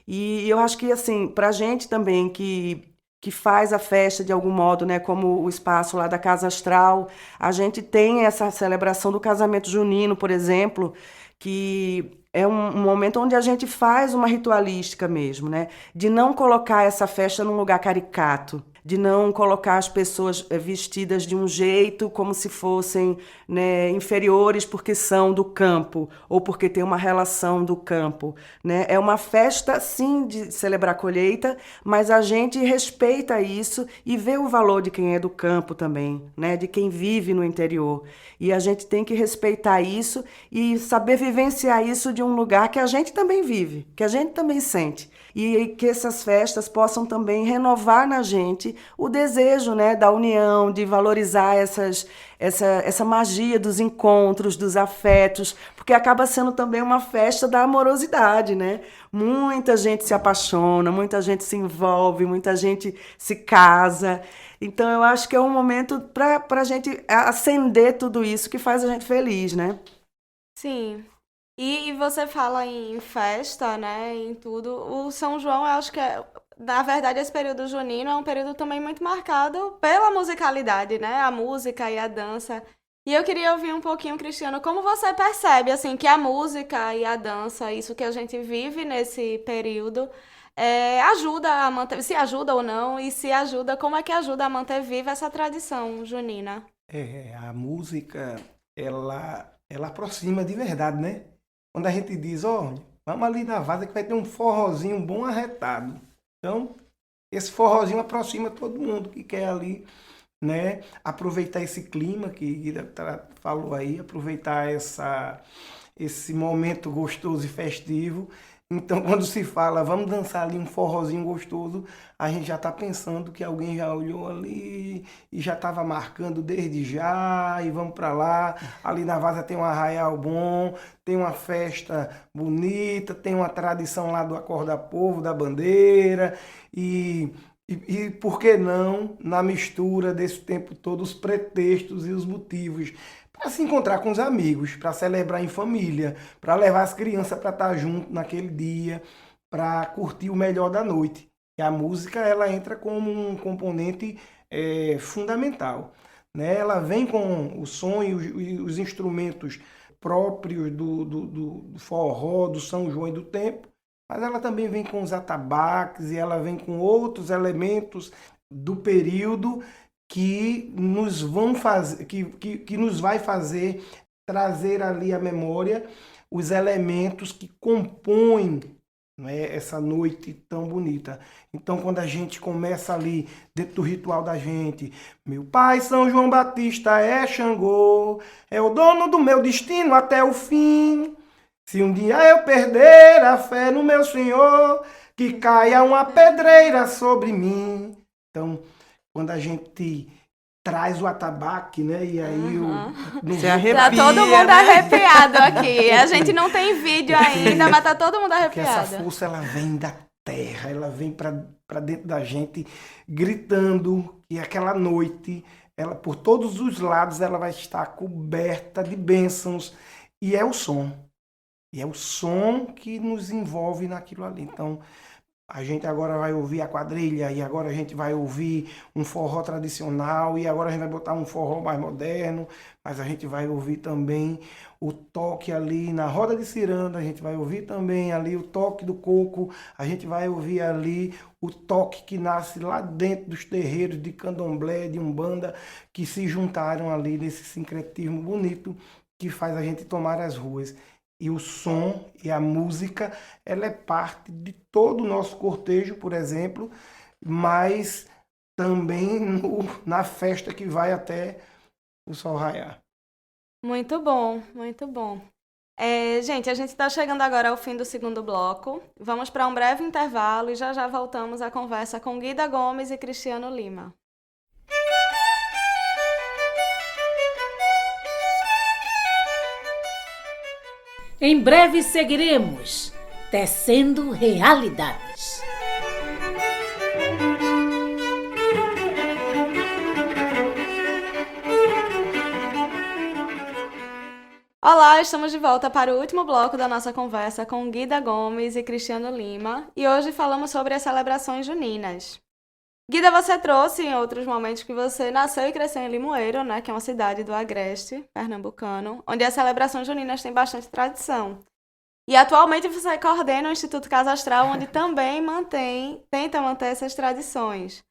E eu acho que, assim, para a gente também que faz a festa de algum modo, né, como o espaço lá da Casa Astral, a gente tem essa celebração do casamento junino, por exemplo, que é um momento onde a gente faz uma ritualística mesmo, né? De não colocar essa festa num lugar caricato, de não colocar as pessoas vestidas de um jeito como se fossem, né, inferiores porque são do campo ou porque tem uma relação do campo, né? É uma festa, sim, de celebrar a colheita, mas a gente respeita isso e vê o valor de quem é do campo também, né? De quem vive no interior. E a gente tem que respeitar isso e saber vivenciar isso de um lugar que a gente também vive, que a gente também sente. E que essas festas possam também renovar na gente o desejo, né, da união, de valorizar essa magia dos encontros, dos afetos, porque acaba sendo também uma festa da amorosidade, né? Muita gente se apaixona, muita gente se envolve, muita gente se casa. Então, eu acho que é um momento para a gente acender tudo isso que faz a gente feliz, né? Sim. E você fala em festa, né, em tudo. O São João, eu acho que na verdade, esse período junino é um período também muito marcado pela musicalidade, né? A música e a dança. E eu queria ouvir um pouquinho, Cristiano, como você percebe, assim, que a música e a dança, isso que a gente vive nesse período, ajuda a manter, se ajuda ou não, e se ajuda, como é que ajuda a manter viva essa tradição junina? A música, ela aproxima de verdade, né? Quando a gente diz, ó, vamos ali na Várzea que vai ter um forrozinho bom arretado. Então, esse forrozinho aproxima todo mundo que quer ali né? Aproveitar esse clima que Guida falou aí, aproveitar esse momento gostoso e festivo. Então, quando se fala, vamos dançar ali um forrozinho gostoso, a gente já está pensando que alguém já olhou ali e já estava marcando desde já, e vamos para lá. Ali na Vaza tem um arraial bom, tem uma festa bonita, tem uma tradição lá do Acorda-Povo, da bandeira, e por que não, na mistura desse tempo todo, os pretextos e os motivos para se encontrar com os amigos, para celebrar em família, para levar as crianças para estar junto naquele dia, para curtir o melhor da noite. E a música, ela entra como um componente fundamental, né? Ela vem com o som e os instrumentos próprios do forró, do São João e do tempo, mas ela também vem com os atabaques e ela vem com outros elementos do período que nos vão fazer, que nos vai fazer trazer ali à memória os elementos que compõem, né, essa noite tão bonita. Então, quando a gente começa ali, dentro do ritual da gente, meu pai São João Batista é Xangô, é o dono do meu destino até o fim. Se um dia eu perder a fé no meu Senhor, que caia uma pedreira sobre mim. Então, quando a gente traz o atabaque, né? E aí Você arrepia, tá todo mundo né? arrepiado aqui. A gente não tem vídeo ainda, mas tá todo mundo porque essa arrepiado. força, ela vem da terra, ela vem para dentro da gente, gritando que aquela noite, ela por todos os lados, ela vai estar coberta de bênçãos. E é o som. E é o som que nos envolve naquilo ali. Então, a gente agora vai ouvir a quadrilha, e agora a gente vai ouvir um forró tradicional, e agora a gente vai botar um forró mais moderno, mas a gente vai ouvir também o toque ali na roda de ciranda, a gente vai ouvir também ali o toque do coco, a gente vai ouvir ali o toque que nasce lá dentro dos terreiros de candomblé, de umbanda, que se juntaram ali nesse sincretismo bonito que faz a gente tomar as ruas. E o som e a música, ela é parte de todo o nosso cortejo, por exemplo, mas também na festa que vai até o sol raiar. Muito bom, muito bom. Gente, a gente está chegando agora ao fim do segundo bloco. Vamos para um breve intervalo e já já voltamos à conversa com Guida Gomes e Cristiano Lima. Em breve seguiremos tecendo realidades. Olá, estamos de volta para o último bloco da nossa conversa com Guida Gomes e Cristiano Lima e hoje falamos sobre as celebrações juninas. Guida, você trouxe em outros momentos que você nasceu e cresceu em Limoeiro, né, que é uma cidade do Agreste, pernambucano, onde as celebrações juninas têm bastante tradição. E atualmente você coordena o Instituto Casa Astral, onde também tenta manter essas tradições.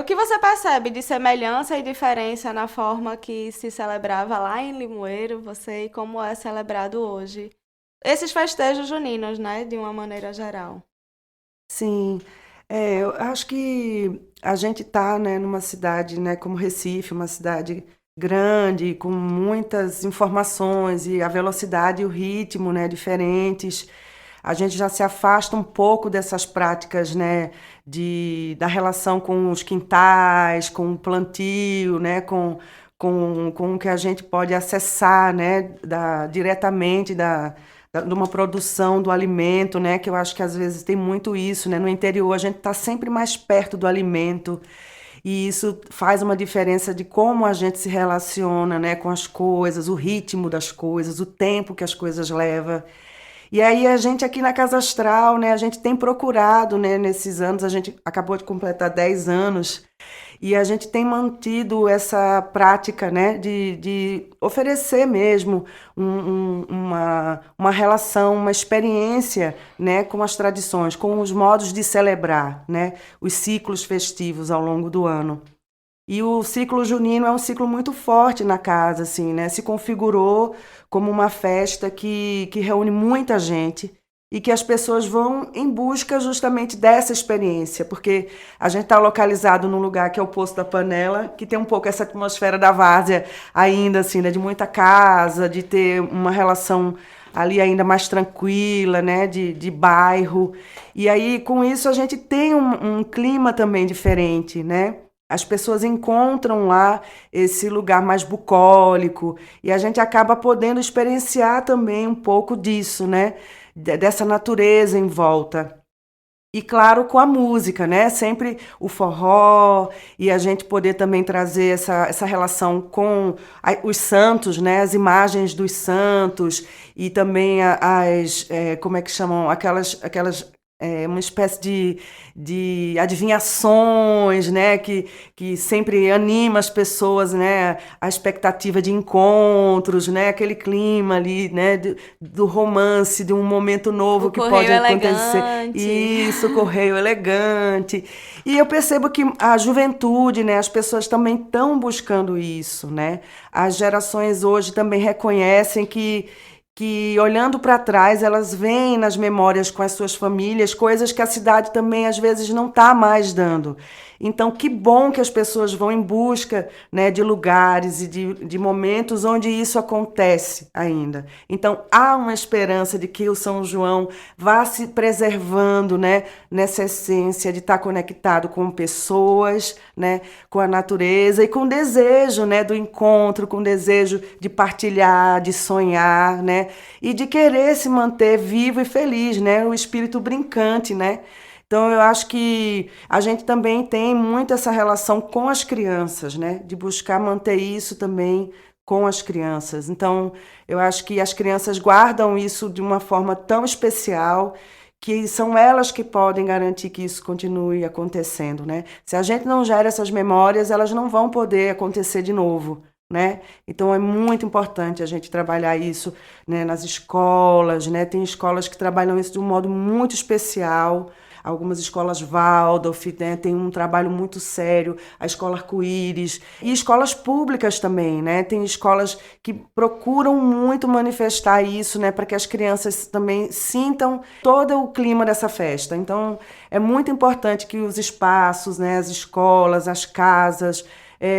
O que você percebe de semelhança e diferença na forma que se celebrava lá em Limoeiro, você, e como é celebrado hoje? Esses festejos juninos, né, de uma maneira geral. Sim, eu acho que a gente está, né, numa cidade, né, como Recife, uma cidade grande, com muitas informações e a velocidade e o ritmo, né, diferentes. A gente já se afasta um pouco dessas práticas, né, da relação com os quintais, com o plantio, né, com o que a gente pode acessar, né, diretamente de uma produção do alimento, né, que eu acho que às vezes tem muito isso, né, no interior a gente está sempre mais perto do alimento e isso faz uma diferença de como a gente se relaciona, né, com as coisas, o ritmo das coisas, o tempo que as coisas levam. E aí a gente aqui na Casa Astral, né, a gente tem procurado, né, nesses anos, a gente acabou de completar 10 anos, e a gente tem mantido essa prática, né, de oferecer mesmo uma relação, uma experiência, né, com as tradições, com os modos de celebrar, né, os ciclos festivos ao longo do ano. E o ciclo junino é um ciclo muito forte na casa, assim, né? Se configurou como uma festa que reúne muita gente e que as pessoas vão em busca justamente dessa experiência, porque a gente está localizado num lugar que é o Poço da Panela, que tem um pouco essa atmosfera da várzea ainda, assim, né, de muita casa, de ter uma relação ali ainda mais tranquila, né, de bairro. E aí, com isso, a gente tem um clima também diferente, né? As pessoas encontram lá esse lugar mais bucólico e a gente acaba podendo experienciar também um pouco disso, né? Dessa natureza em volta. E claro, com a música, né? Sempre o forró e a gente poder também trazer essa relação com os santos, né? As imagens dos santos e também como é que chamam? Uma espécie de adivinhações, né? Que sempre anima as pessoas, né? A expectativa de encontros, né? Aquele clima ali, né? Do romance, de um momento novo O que correio pode acontecer. elegante. Isso, correio elegante. E eu percebo que a juventude, né? As pessoas também estão buscando isso, né? As gerações hoje também reconhecem que olhando para trás, elas veem nas memórias com as suas famílias coisas que a cidade também às vezes não está mais dando. Então, que bom que as pessoas vão em busca, né, de lugares e de momentos onde isso acontece ainda. Então, há uma esperança de que o São João vá se preservando, né, nessa essência de estar conectado com pessoas, né, com a natureza e com o desejo, né, do encontro, com o desejo de partilhar, de sonhar, né, e de querer se manter vivo e feliz, né, o espírito brincante, né. Então, eu acho que a gente também tem muito essa relação com as crianças, né? De buscar manter isso também com as crianças. Então, eu acho que as crianças guardam isso de uma forma tão especial que são elas que podem garantir que isso continue acontecendo, né? Se a gente não gera essas memórias, elas não vão poder acontecer de novo, né? Então, é muito importante a gente trabalhar isso, né, nas escolas, né? Tem escolas que trabalham isso de um modo muito especial. Algumas escolas Waldorf, né, tem um trabalho muito sério, a escola Arco-Íris, e escolas públicas também, né? Tem escolas que procuram muito manifestar isso, né, para que as crianças também sintam todo o clima dessa festa. Então, é muito importante que os espaços, né, as escolas, as casas,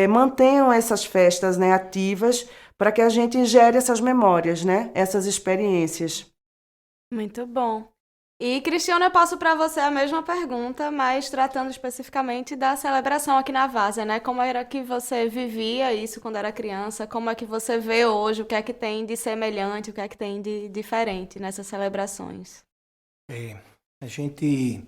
mantenham essas festas, né, ativas, para que a gente gere essas memórias, né, essas experiências. Muito bom. E, Cristiano, eu passo para você a mesma pergunta, mas tratando especificamente da celebração aqui na Várzea, né? Como era que você vivia isso quando era criança? Como é que você vê hoje? O que é que tem de semelhante? O que é que tem de diferente nessas celebrações? A gente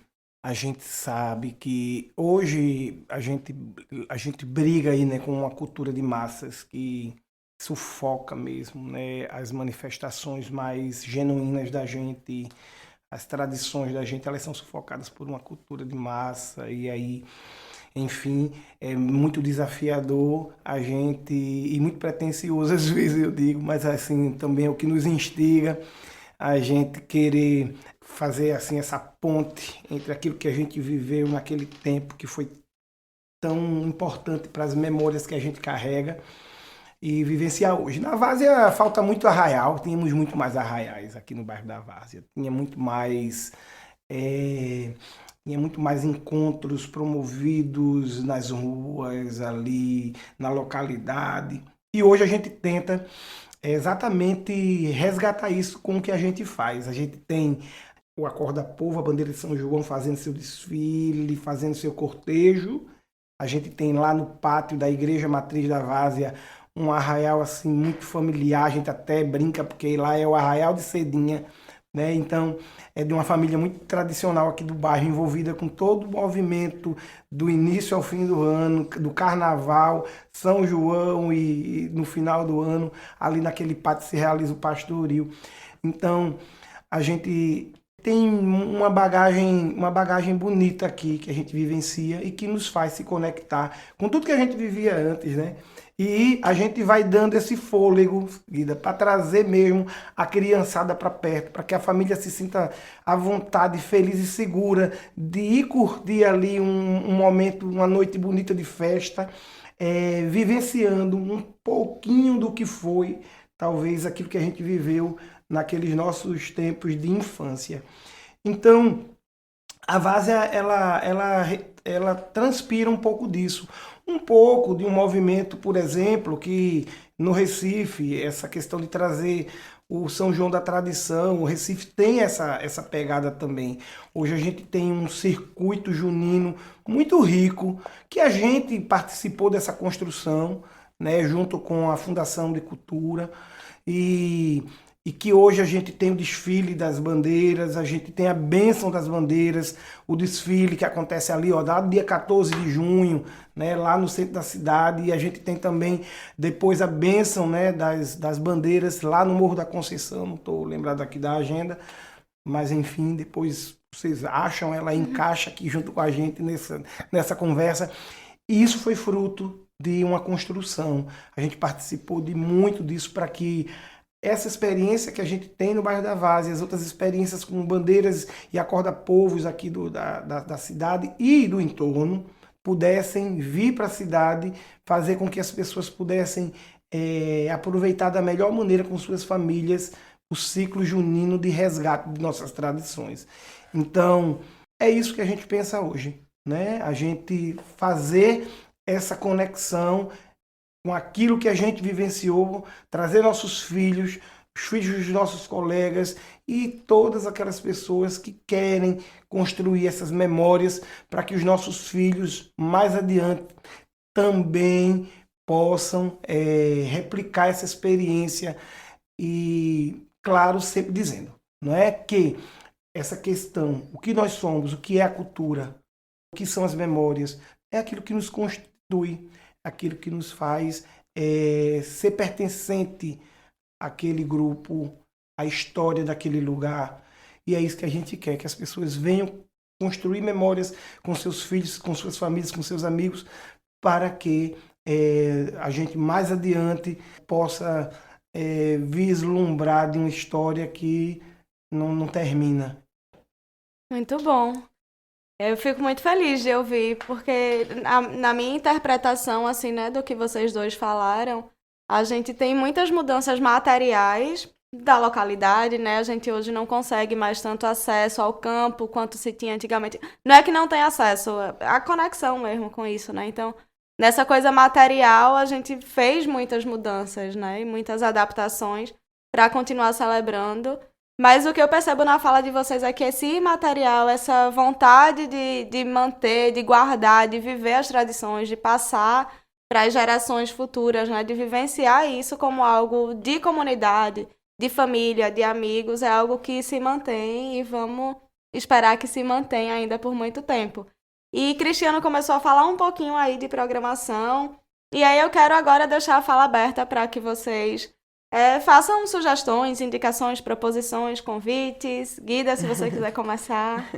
sabe que hoje a gente briga aí, né, com uma cultura de massas que sufoca mesmo, né, as manifestações mais genuínas da gente. As tradições da gente, elas são sufocadas por uma cultura de massa e aí, enfim, é muito desafiador a gente e muito pretensioso às vezes eu digo, mas assim, também é o que nos instiga a gente querer fazer assim essa ponte entre aquilo que a gente viveu naquele tempo que foi tão importante para as memórias que a gente carrega e vivenciar hoje. Na Várzea falta muito arraial, tínhamos muito mais arraiais aqui no bairro da Várzea. Tinha muito mais encontros promovidos nas ruas, ali na localidade. E hoje a gente tenta exatamente resgatar isso com o que a gente faz. A gente tem o Acorda-Povo, a bandeira de São João fazendo seu desfile, fazendo seu cortejo. A gente tem lá no pátio da Igreja Matriz da Várzea um arraial assim muito familiar, a gente até brinca porque lá é o Arraial de Cedinha, né? Então é de uma família muito tradicional aqui do bairro, envolvida com todo o movimento do início ao fim do ano, do Carnaval, São João e no final do ano, ali naquele pátio se realiza o pastoril. Então a gente tem uma bagagem bonita aqui que a gente vivencia e que nos faz se conectar com tudo que a gente vivia antes, né? E a gente vai dando esse fôlego, para trazer mesmo a criançada para perto, para que a família se sinta à vontade, feliz e segura de ir curtir ali um momento, uma noite bonita de festa, vivenciando um pouquinho do que foi, talvez, aquilo que a gente viveu naqueles nossos tempos de infância. Então, a várzea, ela transpira um pouco disso. Um pouco de um movimento, por exemplo, que no Recife, essa questão de trazer o São João da tradição, o Recife tem essa pegada também. Hoje a gente tem um circuito junino muito rico, que a gente participou dessa construção, né, junto com a Fundação de Cultura, e que hoje a gente tem o desfile das bandeiras, a gente tem a bênção das bandeiras, o desfile que acontece ali, ó, lá no dia 14 de junho, né, lá no centro da cidade, e a gente tem também depois a bênção, né, das bandeiras lá no Morro da Conceição, não estou lembrado aqui da agenda, mas enfim, depois vocês acham, ela encaixa aqui junto com a gente nessa conversa. E isso foi fruto de uma construção. A gente participou de muito disso para que essa experiência que a gente tem no bairro da Várzea, as outras experiências com bandeiras e acorda-povos aqui da cidade e do entorno, pudessem vir para a cidade, fazer com que as pessoas pudessem aproveitar da melhor maneira com suas famílias o ciclo junino de resgate de nossas tradições. Então, é isso que a gente pensa hoje, né? A gente fazer essa conexão com aquilo que a gente vivenciou, trazer nossos filhos, os filhos dos nossos colegas e todas aquelas pessoas que querem construir essas memórias para que os nossos filhos mais adiante também possam replicar essa experiência e, claro, sempre dizendo, não é que essa questão, o que nós somos, o que é a cultura, o que são as memórias, é aquilo que nos constitui, aquilo que nos faz ser pertencente àquele grupo, à história daquele lugar. E é isso que a gente quer, que as pessoas venham construir memórias com seus filhos, com suas famílias, com seus amigos, para que a gente mais adiante possa vislumbrar de uma história que não termina. Muito bom. Eu fico muito feliz de ouvir, porque na minha interpretação, assim, né, do que vocês dois falaram, a gente tem muitas mudanças materiais da localidade, né? A gente hoje não consegue mais tanto acesso ao campo quanto se tinha antigamente. Não é que não tem acesso, a conexão mesmo com isso, né? Então, nessa coisa material, a gente fez muitas mudanças, né? E muitas adaptações para continuar celebrando. Mas o que eu percebo na fala de vocês é que esse imaterial, essa vontade de manter, de guardar, de viver as tradições, de passar para as gerações futuras, né? De vivenciar isso como algo de comunidade, de família, de amigos, é algo que se mantém e vamos esperar que se mantenha ainda por muito tempo. E Cristiano começou a falar um pouquinho aí de programação, e aí eu quero agora deixar a fala aberta para que vocês façam sugestões, indicações, proposições, convites. Guida, se você quiser começar.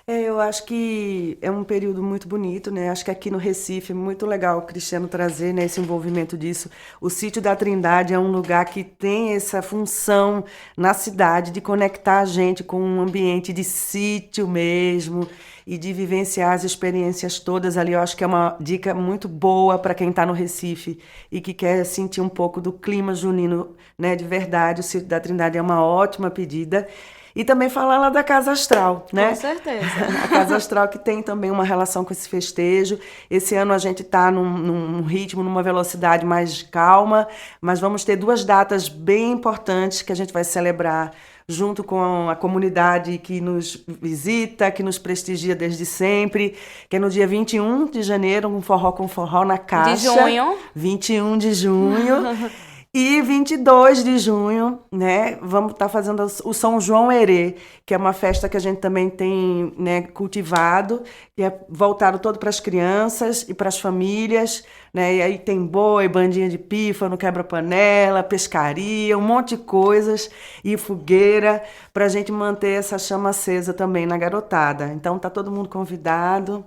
Eu acho que é um período muito bonito, né? Acho que aqui no Recife é muito legal o Cristiano trazer, né, esse envolvimento disso. O Sítio da Trindade é um lugar que tem essa função na cidade de conectar a gente com um ambiente de sítio mesmo e de vivenciar as experiências todas ali. Eu acho que é uma dica muito boa para quem está no Recife e que quer sentir um pouco do clima junino, né, de verdade. O Sítio da Trindade é uma ótima pedida. E também falar lá da Casa Astral, né? Com certeza. A Casa Astral que tem também uma relação com esse festejo. Esse ano a gente está num ritmo, numa velocidade mais calma, mas vamos ter 2 datas bem importantes que a gente vai celebrar junto com a comunidade que nos visita, que nos prestigia desde sempre, que é no dia 21 de janeiro, um forró com forró na caixa. De junho. 21 de junho. E 22 de junho, né, vamos estar fazendo o São João Herê, que é uma festa que a gente também tem, né, cultivado, que é voltado todo para as crianças e para as famílias, né, e aí tem boi, bandinha de pífano, quebra-panela, pescaria, um monte de coisas, e fogueira, para a gente manter essa chama acesa também na garotada. Então tá todo mundo convidado.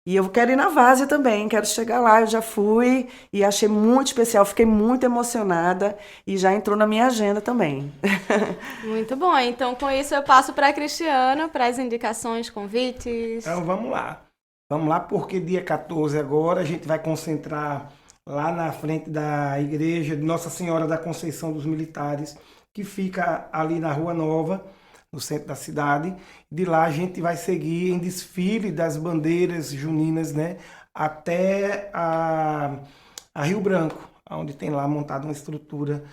E eu quero ir na Várzea também, quero chegar lá, eu já fui e achei muito especial, fiquei muito emocionada e já entrou na minha agenda também. Muito bom, então com isso eu passo para Cristiano, para as indicações, convites. Então vamos lá porque dia 14 agora a gente vai concentrar lá na frente da igreja de Nossa Senhora da Conceição dos Militares, que fica ali na Rua Nova, no centro da cidade. De lá a gente vai seguir em desfile das bandeiras juninas, né, até a Rio Branco, onde tem lá montada uma estrutura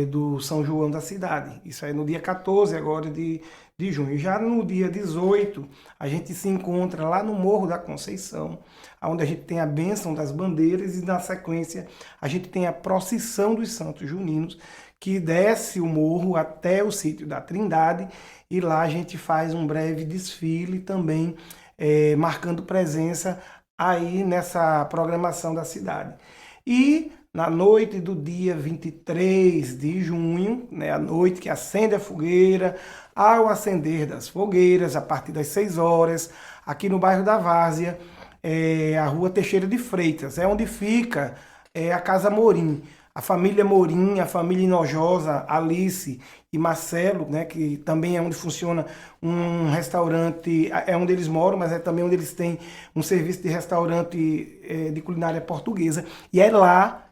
do São João da cidade. Isso aí no dia 14 agora de junho. Já no dia 18, a gente se encontra lá no Morro da Conceição, onde a gente tem a bênção das bandeiras e na sequência a gente tem a procissão dos Santos Juninos, que desce o morro até o sítio da Trindade e lá a gente faz um breve desfile também, marcando presença aí nessa programação da cidade. E na noite do dia 23 de junho, né, a noite que acende a fogueira, ao acender das fogueiras, a partir das 6 horas, aqui no bairro da Várzea, a Rua Teixeira de Freitas, é onde fica a Casa Morim. A família Morim, a família Inojosa, Alice e Marcelo, né, que também é onde funciona um restaurante, é onde eles moram, mas é também onde eles têm um serviço de restaurante de culinária portuguesa. E é lá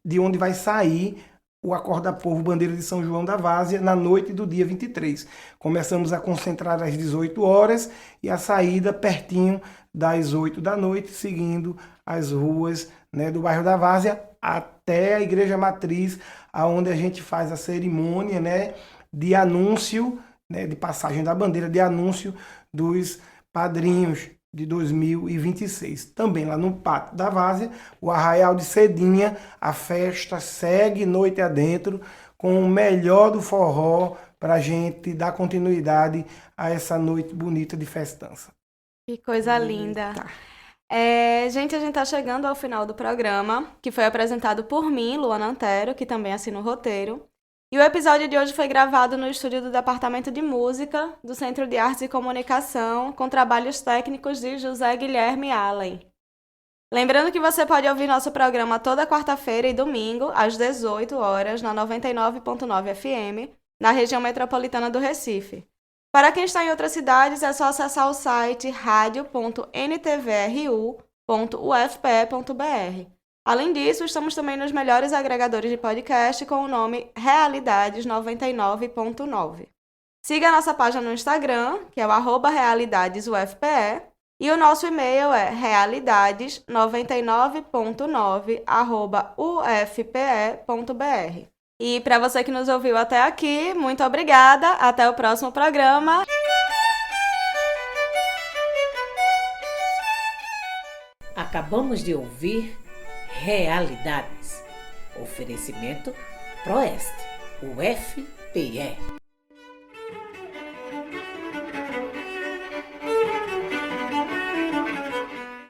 de onde vai sair o Acorda Povo Bandeira de São João da Várzea na noite do dia 23. Começamos a concentrar às 18 horas e a saída pertinho das 8 da noite, seguindo as ruas, né, do bairro da Várzea até a Igreja Matriz, aonde a gente faz a cerimônia, né, de anúncio, né, de passagem da bandeira, de anúncio dos padrinhos de 2026. Também lá no Pátio da Várzea, o Arraial de Cedinha, a festa segue noite adentro com o melhor do forró para a gente dar continuidade a essa noite bonita de festança. Que coisa linda. Gente, a gente tá chegando ao final do programa, que foi apresentado por mim, Luana Antero, que também assina o roteiro. E o episódio de hoje foi gravado no estúdio do Departamento de Música do Centro de Artes e Comunicação, com trabalhos técnicos de José Guilherme Allen. Lembrando que você pode ouvir nosso programa toda quarta-feira e domingo, às 18 horas, na 99.9 FM, na região metropolitana do Recife. Para quem está em outras cidades, é só acessar o site radio.ntvru.ufpe.br. Além disso, estamos também nos melhores agregadores de podcast com o nome Realidades 99.9. Siga a nossa página no Instagram, que é o @realidadesufpe, e o nosso e-mail é realidades99.9@ufpe.br. E para você que nos ouviu até aqui, muito obrigada. Até o próximo programa. Acabamos de ouvir Realidades. Oferecimento Proeste, UFPE.